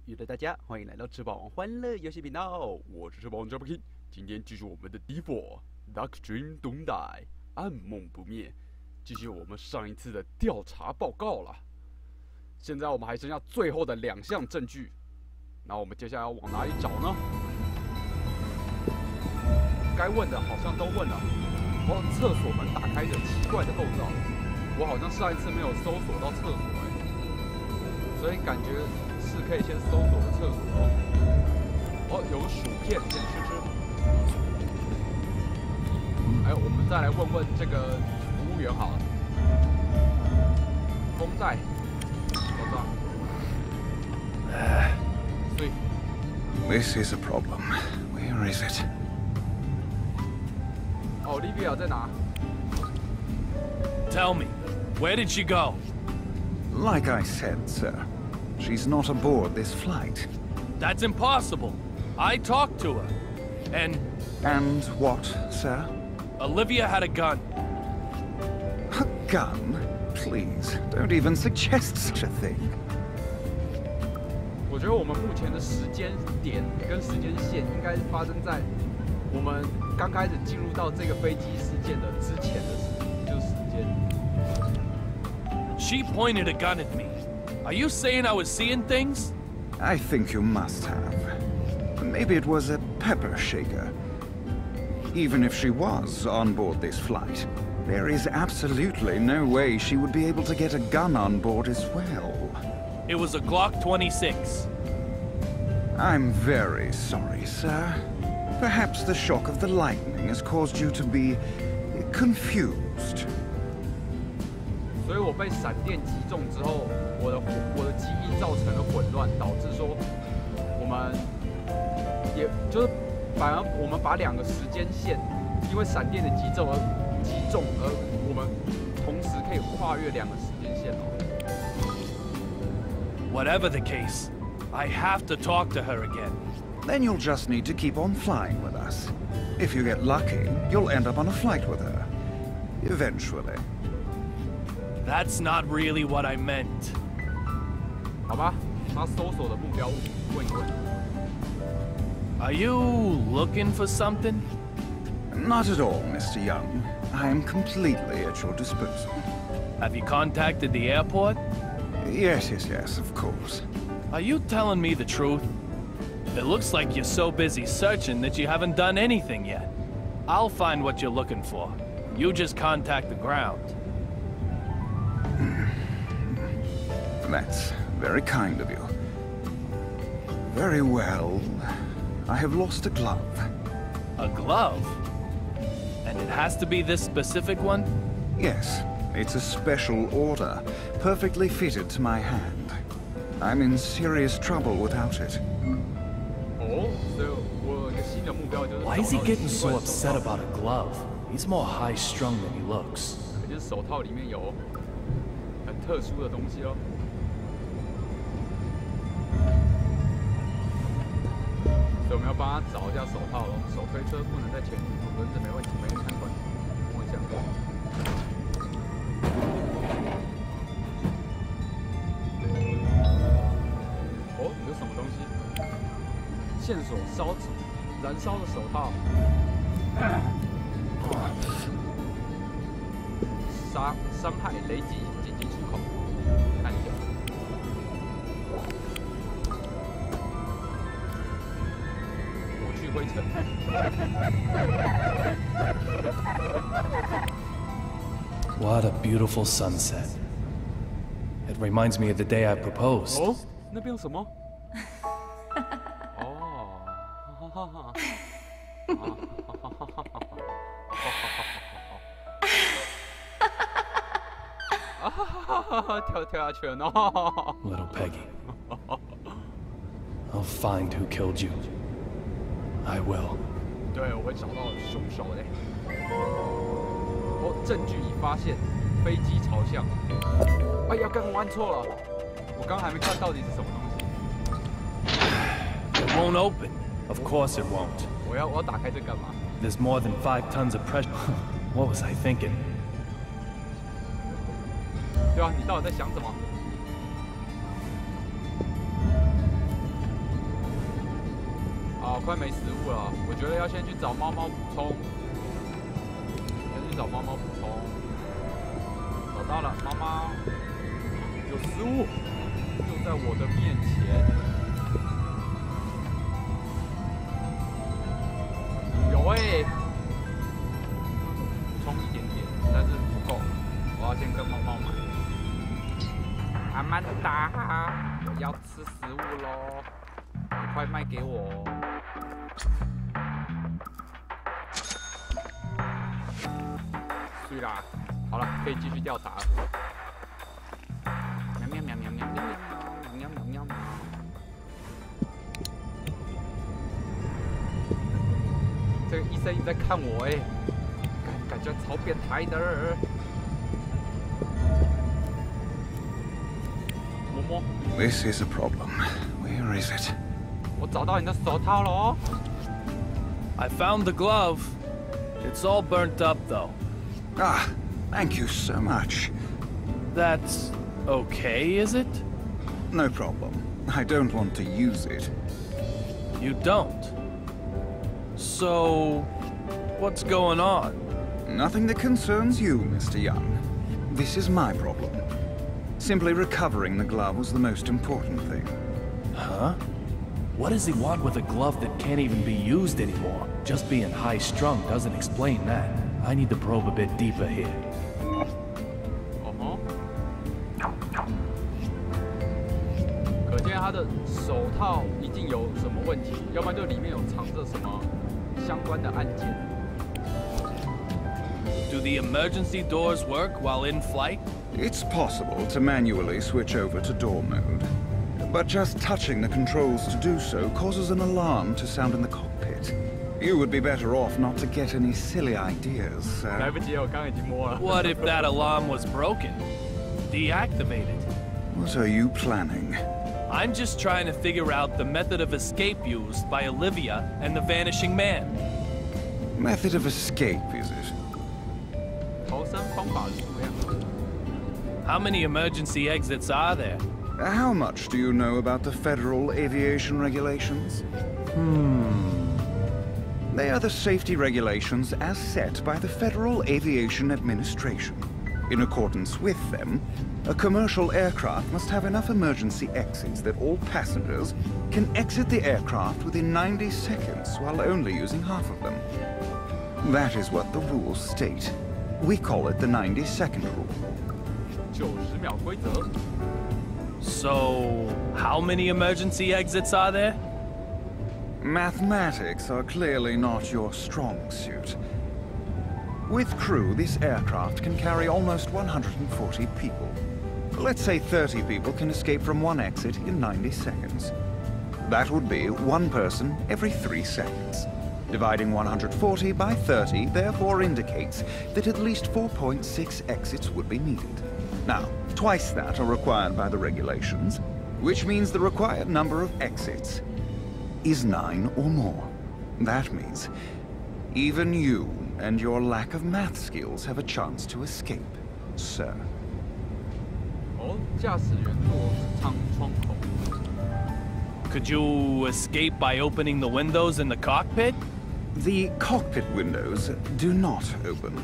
娱乐大家，欢迎来到吃饱王欢乐游戏频道，我是吃饱王 King。今天继续我们的第4 Dark Dream Don't Die 暗梦不灭，继续我们上一次的调查报告了。现在我们还剩下最后的2项证据，那我们接下来要往哪里找呢？该问的好像都问了。哦，厕所门打开的奇怪的构造，我好像上一次没有搜索到厕所所以感觉是可以先搜索个厕所哦，有个薯片先吃吃。哎，我们再来问问这个服务员好了。风袋，手上。所以 This is a problem. Where is it? Olivia 在哪 Tell me, where did she go? Like I said, sir, she's not aboard this flight. That's impossible. I talked to her. And what, sir? Olivia had a gun. A gun? Please, don't even suggest such a thing. 我觉得我们目前的时间点跟时间线应该是发生在我们刚开始进入到这个飞机事件的之前的时间。She pointed a gun at me. Are you saying I was seeing things? I think you must have. Maybe it was a pepper shaker. Even if she was on board this flight, there is absolutely no way she would be able to get a gun on board as well. It was a Glock 26. I'm very sorry, sir. Perhaps the shock of the lightning has caused you to be confused. 所以我被闪电击中之后，我的记忆造成了混乱，导致说我们也就是反而我们把2个时间线，因为闪电的击中而我们同时可以跨越2个时间线哦。Whatever the case, I have to talk to her again. Then you'll just need to keep on flying with us. If you get lucky, you'll end up on a flight with her. Eventually. That's not really what I meant. 好吧，他搜索的目标问一问。Are you looking for something? Not at all, Mr. Young. I am completely at your disposal. Have you contacted the airport? Yes, of course. Are you telling me the truth? It looks like you're so busy searching that you haven't done anything yet. I'll find what you're looking for. You just contact the ground. That's very kind of you. Very well. I have lost a glove. A glove? And it has to be this specific one? Yes, it's a special order, perfectly fitted to my hand. I'm in serious trouble without it. Why is he getting so upset about a glove? He's more high-strung than he looks. 就是手套里面有很特殊的东西哦。所以我们要帮他找一下手套咯。手推车不能在前面，轮子没问题，没人参观。摸一下。哦，有什么东西？线索燃烧的手套。伤害雷击紧急出口，看一下。抹去灰尘。What a beautiful sunset. It reminds me of the day I proposed. 哦，那边有什么？哦，哈哈哈。跳下去了 ，no！ Little Peggy. I'll find who killed you. I will. 对，我会找到凶手的。哦，证据已发现，飞机朝向。哎呀，刚刚按错了，我刚还没看到底是什么东西。It won't open. Of course it won't. 我要打开这干嘛？ There's more than 5 tons of pressure. What was I thinking? 对啊，你到底在想什么？好，快没食物了，我觉得要先去找猫猫补充。先去找猫猫补充。找到了，猫猫，有食物，就在我的面前。有欸，补充一点点，但是不够，我要先跟猫猫买。阿曼达，我要吃食物喽，快卖给我哦。对啦，好了，可以继续调查了。喵喵喵喵喵喵喵喵喵喵。这个医生一直在看我哎，感觉超变态的。摸摸。This is a problem. Where is it? 我找到你的手套了哦。I found the glove. It's all burnt up, though. Ah, thank you so much. That's okay, is it? No problem. I don't want to use it. You don't? So, what's going on? Nothing that concerns you, Mr. Young. This is my problem. Simply recovering the glove was the most important thing. Huh? What does he want with a glove that can't even be used anymore? Just being high-strung doesn't explain that. I need to probe a bit deeper here. 可见他的手套一定有什么问题，要不然就里面有藏着什么相关的按键。Do the emergency doors work while in flight? It's possible to manually switch over to door mode. But just touching the controls to do so causes an alarm to sound in the cockpit. You would be better off not to get any silly ideas, sir. 来不及了，我刚刚已经摸了。What if that alarm was broken? Deactivate it. What are you planning? I'm just trying to figure out the method of escape used by Olivia and the Vanishing Man. Method of escape, is it? 逃生方法是什么样的？ How many emergency exits are there? How much do you know about the federal aviation regulations? They are the safety regulations as set by the Federal Aviation Administration. In accordance with them, a commercial aircraft must have enough emergency exits that all passengers can exit the aircraft within 90 seconds while only using half of them. That is what the rules state. We call it the 90-second rule. 90秒规则。 So, how many emergency exits are there? Mathematics are clearly not your strong suit. With crew, this aircraft can carry almost 140 people. Let's say 30 people can escape from one exit in 90 seconds. That would be one person every 3 seconds. Dividing 140 by 30 therefore indicates that at least 4.6 exits would be needed. Now, twice that are required by the regulations, which means the required number of exits is 9 or more. That means even you and your lack of math skills have a chance to escape, sir. 哦，驾驶员座舱窗口。 Could you escape by opening the windows in the cockpit? The cockpit windows do not open.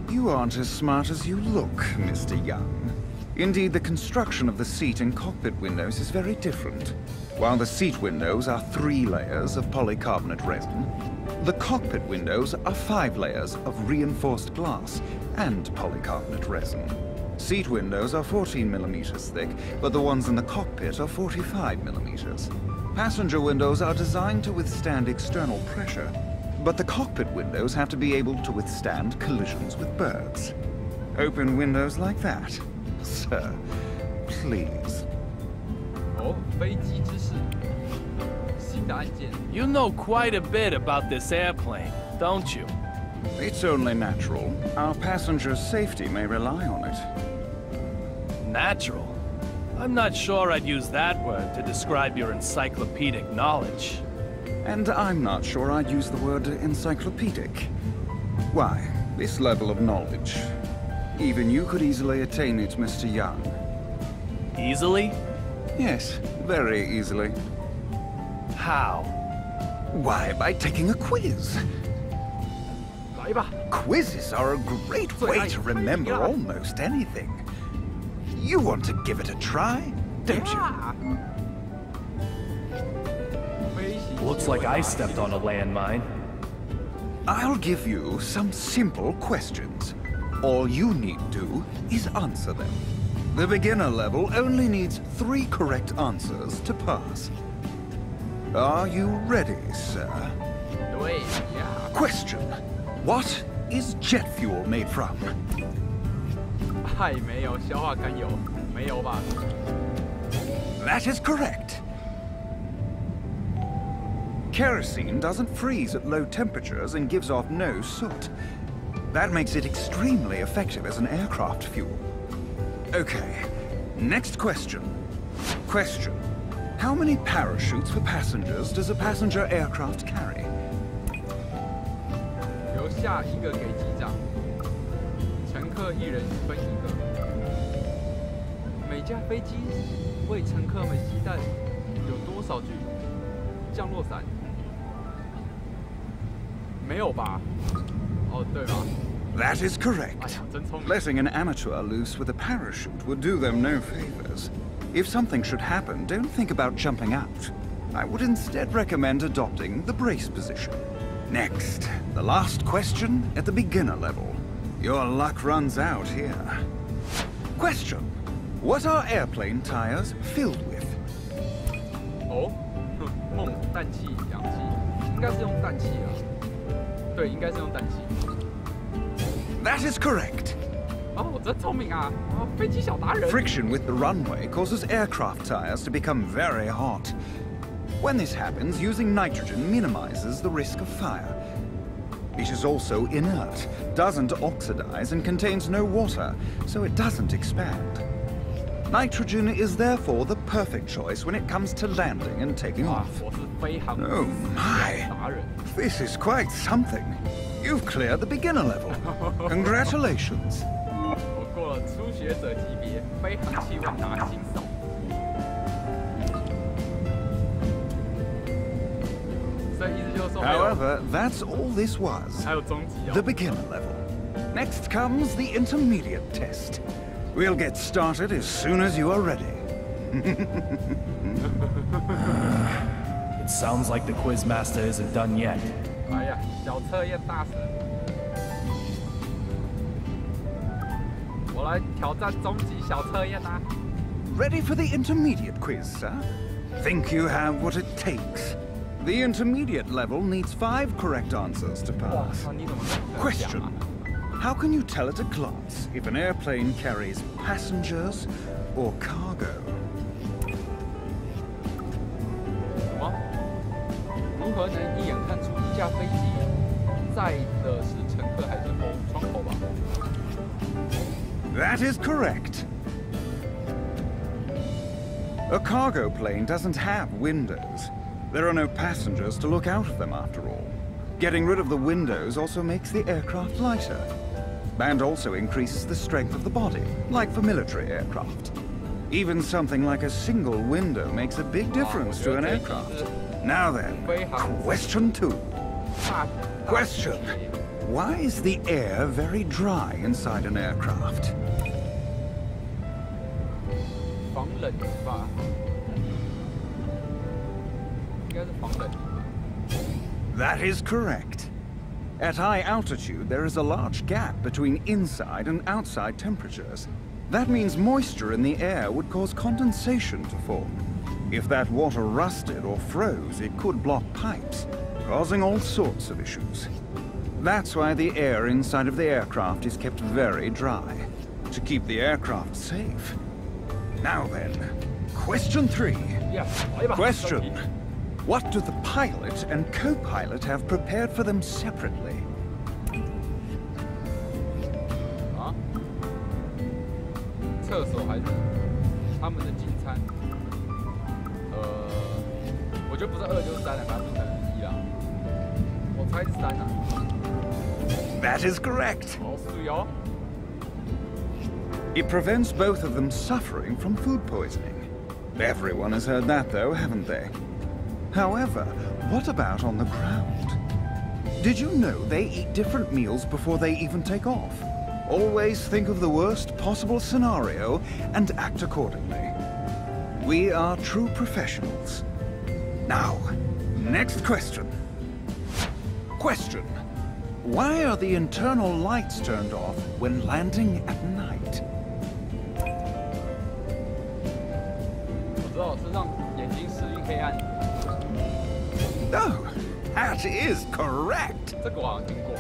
You aren't as smart as you look, Mr. Young. Indeed, the construction of the seat and cockpit windows is very different. While the seat windows are 3 layers of polycarbonate resin, the cockpit windows are 5 layers of reinforced glass and polycarbonate resin. Seat windows are 14 millimeters thick, but the ones in the cockpit are 45 millimeters. Passenger windows are designed to withstand external pressure, but the cockpit windows have to be able to withstand collisions with birds. Open windows like that. Sir, please. 哦，飞机知识，新的按键。 You know quite a bit about this airplane, don't you? It's only natural. Our passengers' safety may rely on it. Natural? I'm not sure I'd use that word to describe your encyclopedic knowledge. And I'm not sure I'd use the word encyclopedic. Why, this level of knowledge. Even you could easily attain it, Mr. Young. Easily? Yes, very easily. How? Why, by taking a quiz. 来吧。 Quizzes are a great way to remember almost anything. You want to give it a try, don't you? Looks like I stepped on a landmine. I'll give you some simple questions. All you need do is answer them. The beginner level only needs 3 correct answers to pass. Are you ready, sir? 对呀。 Question. What is jet fuel made from? 爱没有，消化甘油，没有吧？ That is correct. Kerosene doesn't freeze at low temperatures and gives off no soot. That makes it extremely effective as an aircraft fuel. Okay, next question. Question. How many parachutes for passengers does a passenger aircraft carry? 由下一个给机长，乘客1人分1个。每架飞机为乘客们携带有多少具降落伞？没有吧？哦，对吧？ That is correct. 哎呀，真聪明。 Letting an amateur loose with a parachute would do them no favors. If something should happen, don't think about jumping out. I would instead recommend adopting the brace position. Next, the last question at the beginner level. Your luck runs out here. Question. What are airplane tires filled with? 哦，梦氮气、氧气，应该是用氮气啊。对，应该是用氮气。 That is correct. 哦，真聪明啊！哦，飞机小达人。 Friction with the runway causes aircraft tires to become very hot. When this happens, using nitrogen minimizes the risk of fire. It is also inert, doesn't oxidize, and contains no water, so it doesn't expand. Nitrogen is therefore the perfect choice when it comes to landing and taking 哇， off. 我是飞航 Oh my! 达人。 This is quite something. You've cleared the beginner level. Congratulations. 我过了初学者级别，飞航器问答新手。所以意思就是说， However, that's all this was. 还有终极哦。 The beginner level. Next comes the intermediate test. We'll get started as soon as you are ready. It sounds like the quiz master isn't done yet. 哎呀，小测验大师，我来挑战终极小测验啦！ Ready for the intermediate quiz, sir? Think you have what it takes? The intermediate level needs 5 correct answers to 哇 pass. 操，你怎么这样 Question. 啊？ How can you tell at a glance if an airplane carries passengers or cargo? 什么？如何能一眼看出一架飞机载的是乘客还是窗口吧？ That is correct. A cargo plane doesn't have windows. There are no passengers to look out of them after all. Getting rid of the windows also makes the aircraft lighter, and also increases the strength of the body, like for military aircraft. Even something like a single window makes a big difference to an aircraft. Now then, question 2. 大 Question. Why is the air very dry inside an aircraft? 防冷吧？应该是防冷吧？ That is correct. At high altitude, there is a large gap between inside and outside temperatures. That means moisture in the air would cause condensation to form. If that water rusted or froze, it could block pipes, causing all sorts of issues. That's why the air inside of the aircraft is kept very dry, to keep the aircraft safe. Now then, question 3. 呀，来吧。 Question. What do the pilot and co-pilot have prepared for them separately? 啊？厕所还是他们的进餐？我觉得不是2就是3了，反正不可能是1啦。我猜是3啦。 That is correct. 哦，是哦。 It prevents both of them suffering from food poisoning. Everyone has heard that though, haven't they? However, what about on the ground? Did you know they eat different meals before they even take off? Always think of the worst possible scenario and act accordingly. We are true professionals. Now, next question. Question. Why are the internal lights turned off when landing at night? 我知道是让眼睛适应黑暗。Oh, that is correct. 这个我好像听过。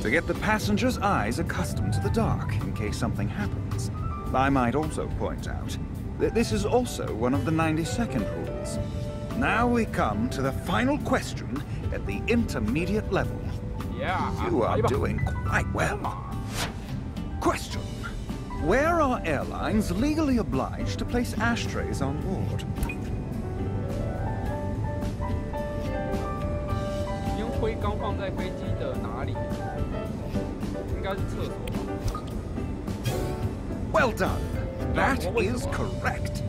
To get the passenger's eyes accustomed to the dark in case something happens. I might also point out that this is also one of the 90-second rules. Now we come to the final question at the intermediate level. Yeah, You are doing quite well. Question. Where are airlines legally obliged to place ashtrays on board? 烟灰缸放在飞机的哪里？应该是厕所吧。Well done. That is correct.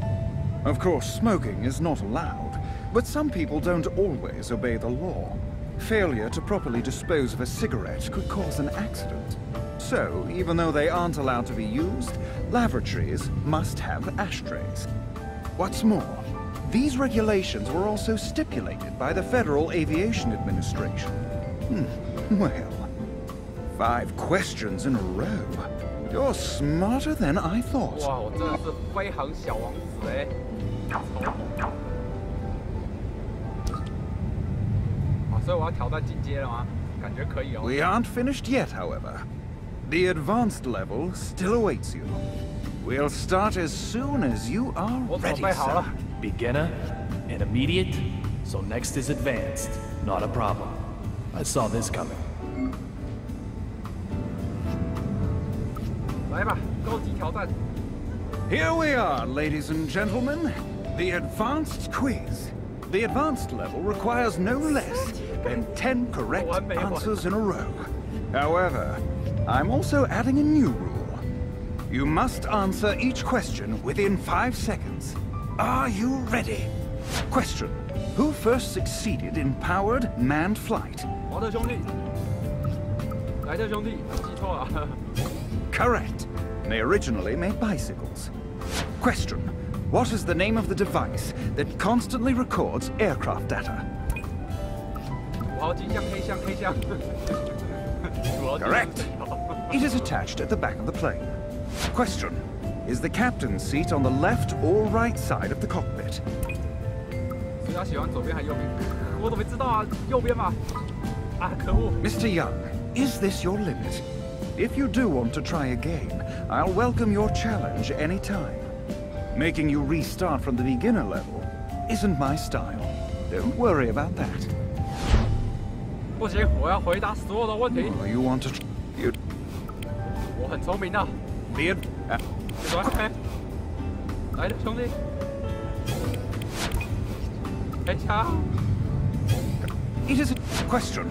Of course, smoking is not allowed, but some people don't always obey the law. Failure to properly dispose of a cigarette could cause an accident. So, even though they aren't allowed to be used, lavatories must have ashtrays. What's more, these regulations were also stipulated by the Federal Aviation Administration. Well, 5 questions in a row. You're smarter than I thought. 哇，我真的是飞航小王子哎！超猛！好，所以我要挑战进阶了吗？感觉可以哦。 We aren't finished yet, however. The advanced level still awaits you. We'll start as soon as you are 我准 ready, 备好 sir. 了。 Beginner, intermediate, so next is advanced. Not a problem. I saw this coming. 来吧，高级挑战。 Here we are, ladies and gentlemen. The advanced quiz. The advanced level requires no less than 10 correct answers in a row. However, I'm also adding a new rule. You must answer each question within 5 seconds. Are you ready? Question. Who first succeeded in powered manned flight? 华特兄弟，莱特兄弟，记错了。 Correct. They originally made bicycles. Question. What is the name of the device that constantly records aircraft data? 土豪金像黑象黑象。Correct. It is attached at the back of the plane. Question. Is the captain's seat on the left or right side of the cockpit? 所以他喜欢左边还是右边？我怎么知道啊？右边嘛。啊，可恶！ Mr. Young, is this your limit? If you do want to try again, I'll welcome your challenge anytime. Making you restart from the beginner level isn't my style. Don't worry about that. 不行，我要回答所有的问题。 Oh, you want to... You... 我很聪明的。 Be it... 左边，来的兄弟，黑枪。 It is a question.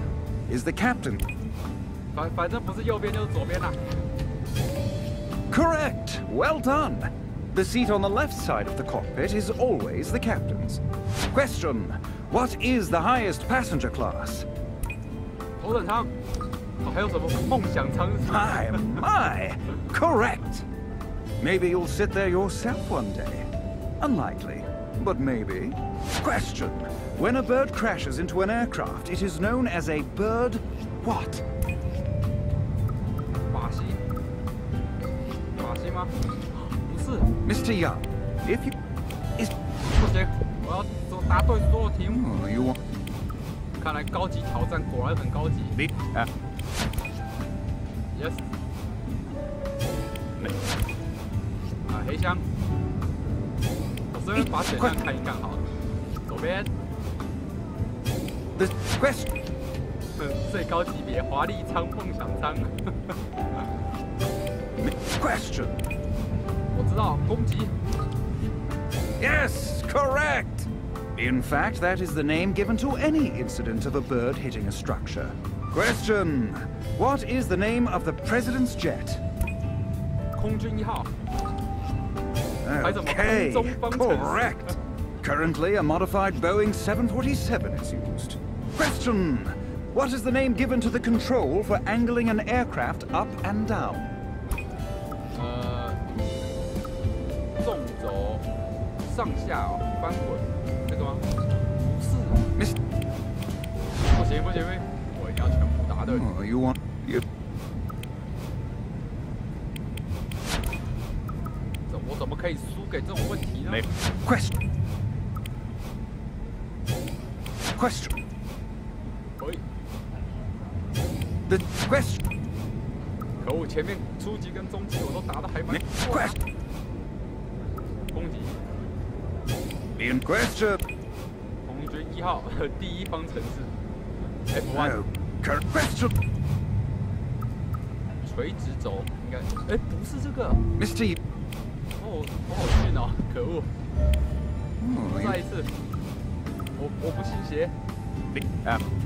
Is the captain... 反正不是右边就是左边啦。 Correct! Well done! The seat on the left side of the cockpit is always the captain's. Question. What is the highest passenger class? 头等舱。还有什么梦想舱？ My! Correct! Maybe you'll sit there yourself one day. Unlikely, but maybe. Question. When a bird crashes into an aircraft, it is known as a bird what? 巴西？巴西吗？不是。 Mr. Young, if you... Is... 不行，我要答对所有题目。 Oh, you want... 看来高级挑战果然很高级。 Yes。啊，黑箱。我这边把选项看一看好了。左边。 The question... 最高级别华丽舱梦想舱。Question... 我知道，攻击。 Yes, correct! In fact, that is the name given to any incident of a bird hitting a structure. Question. What is the name of the president's jet? 空军1号。 Okay, correct. Currently, a modified Boeing 747 is used. Question: What is the name given to the control for angling an aircraft up and down? 纵轴上下翻滚，这个吗？不是。Miss. 不行，我一定要全部答对。Oh, you want you? 我怎么可以输给这种问题呢 Question. Question. 可以。 The question. 可恶，前面初级跟中级我都答得还蛮快。攻击。In question. 红军1号第一方程式 F1。No. Question. 垂直轴应该，不是这个。Mr. 哦，我好逊哦，可恶！再一次，我不信邪。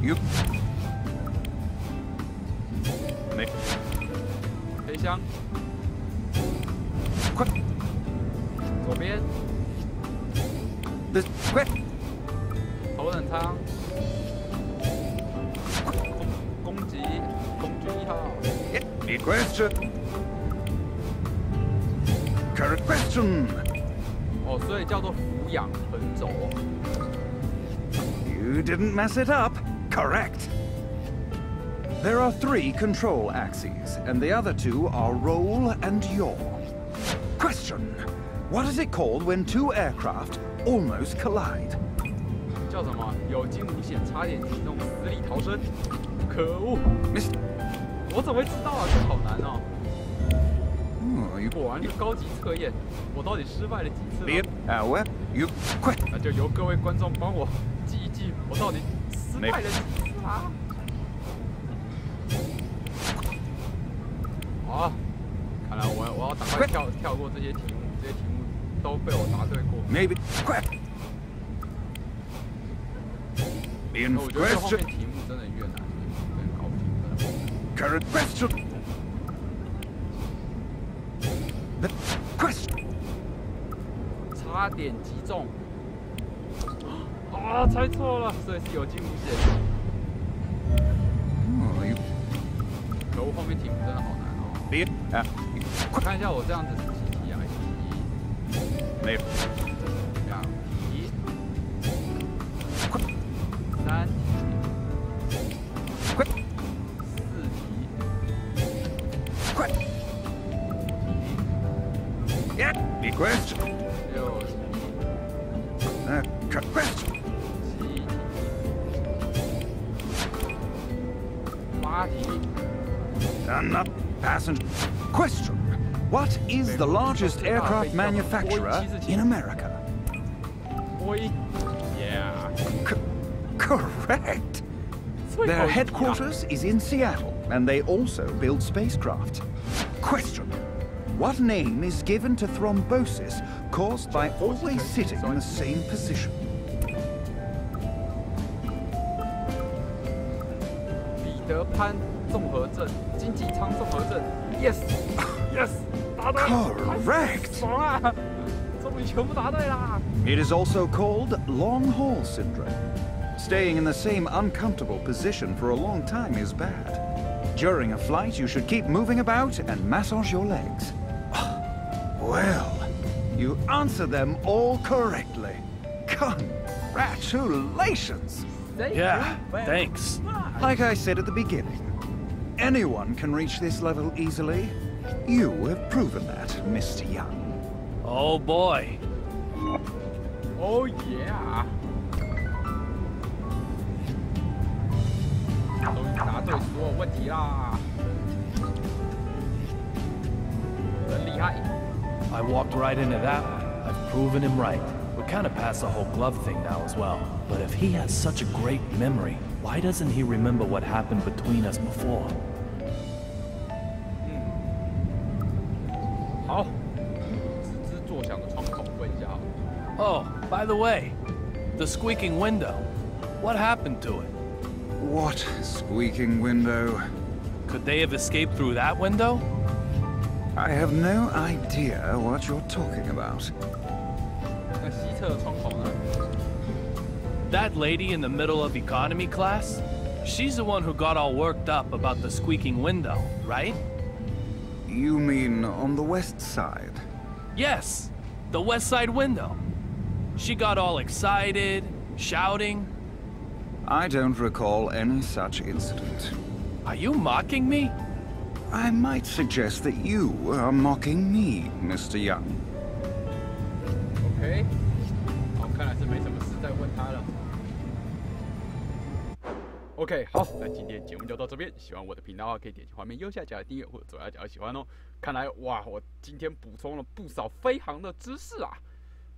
You. 黑箱。左边。The question. 头等舱。攻击，空军1号。The question. Current question. 哦，所以叫做俯仰横轴。You didn't mess it up. Correct. There are 3 control axes, and the other 2 are roll and yaw. Question: What is it called when 2 aircraft almost collide? 叫什么？有惊无险，差点击中，死里逃生。可恶！ 我怎么会知道啊？这好难哦。果然是高级测验，我到底失败了几次呢？那就由各位观众帮我记一记，我到底失败了几次啊？好，看来我要赶快跳过这些题目，这些题目都被我答对过。Maybe. 我觉得后面题目真的越难，真搞不清。Current question. The question. 差点击中。啊，猜错了，所以是有惊无险。可恶，后面题目真的好难哦。我看一下我这样子是几题啊？没有。2题。3题。4题。Yeah. Big question. 6题。Question. 7题。8题。Enough. Passenger. Question: What is the largest aircraft manufacturer in America? Boeing. Yeah. Correct. Their headquarters is in Seattle, and they also build spacecraft. Question: What name is given to thrombosis caused by always sitting in the same position? 彼得潘综合症，经济舱综合症 ，yes， 答对 Correct. 爽啊！终于全部答对啦！ It is also called long haul syndrome. Staying in the same uncomfortable position for a long time is bad. During a flight, you should keep moving about and massage your legs. Well, you answered them all correctly. Congratulations! Yeah, thanks. Like I said at the beginning, anyone can reach this level easily. You have proven that, Mr. Young. Oh boy. Oh yeah！ 终于答对所有问题啦！真厉害！ I walked right into that one. I've proven him right. We're kind of past the whole glove thing now as well. But if he has such a great memory, why doesn't he remember what happened between us before? 好，吱吱作响的窗口问一下。 Oh, by the way, the squeaking window. What happened to it? What squeaking window? Could they have escaped through that window? I have no idea what you're talking about. 那西侧的窗口呢？ That lady in the middle of economy class? She's the one who got all worked up about the squeaking window, right? You mean on the west side? Yes, the west side window. She got all excited, shouting. I don't recall any such incident. Are you mocking me? I might suggest that you are mocking me, Mr. Young. OK， 好，看来是没什么事再问他了。OK， 好，那今天节目就到这边。喜欢我的频道的话，可以点击画面右下角的订阅或者左下角的喜欢哦。看来哇，我今天补充了不少飞航的知识啊！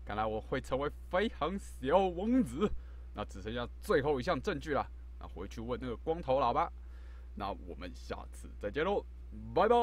看来我会成为飞航小王子。那只剩下最后一项证据了，那回去问那个光头佬吧。那我们下次再见喽，拜拜。